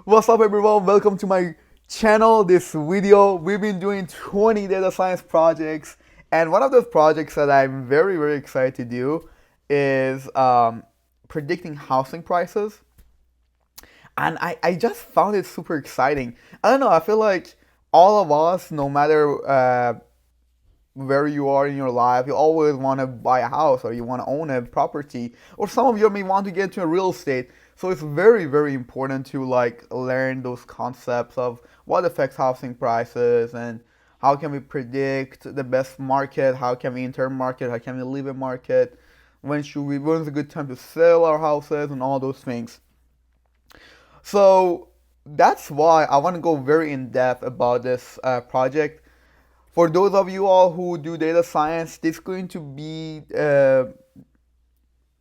What's up, everyone? Welcome to my channel. This video, we've been doing 20 data science projects, and one of those projects that I'm very excited to do is predicting housing prices. And I just found it super exciting. I don't know, I feel like all of us, no matter where you are in your life, you always want to buy a house or you want to own a property, or some of you may want to get into real estate. So it's very important to like learn those concepts of what affects housing prices and how can we predict the best market, how can we enter market, how can we leave a market, when's a good time to sell our houses and all those things. So that's why I want to go very in depth about this project. For those of you all who do data science, this is going to be this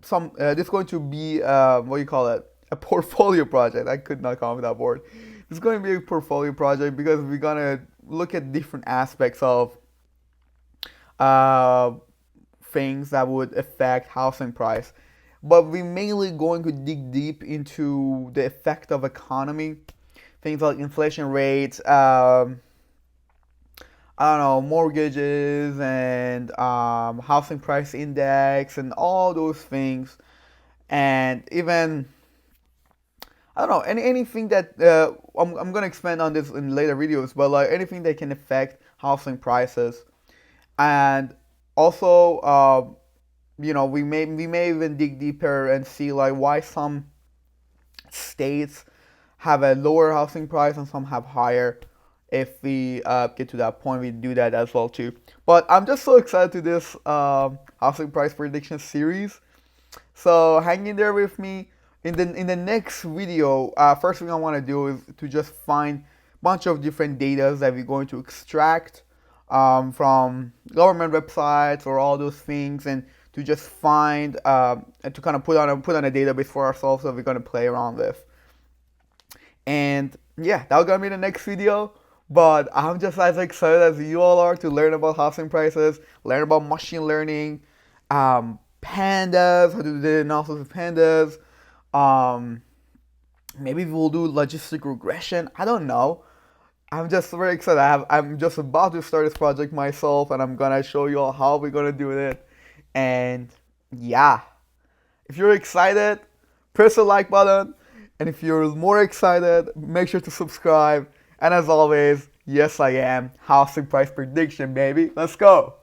is going to be what do you call it? A portfolio project. I could not come up with that word. It's going to be a portfolio project because we're gonna look at different aspects of uh, things that would affect housing price. But we're mainly going to dig deep into the effect of economy, things like inflation rates, I don't know, mortgages and housing price index and all those things, and even I don't know anything that I'm gonna expand on this in later videos, but like anything that can affect housing prices, and also we may even dig deeper and see like why some states have a lower housing price and some have higher. If we get to that point, we do that as well too. But I'm just so excited to this housing price prediction series. So hang in there with me. In the next video, first thing I want to do is to just find a bunch of different data that we're going to extract from government websites or all those things, and to just find and to kind of put on a database for ourselves that we're going to play around with. And yeah, that's gonna be the next video. But I'm just as excited as you all are to learn about housing prices, learn about machine learning, pandas, how to do the analysis of pandas. Um, Maybe we'll do logistic regression. I don't know. I'm just very excited. I'm just about to start this project myself, and I'm gonna show you all how we're gonna do it. And yeah, if you're excited, press the like button. And if you're more excited, make sure to subscribe. And as always, yes, I am. Housing price prediction, baby. Let's go.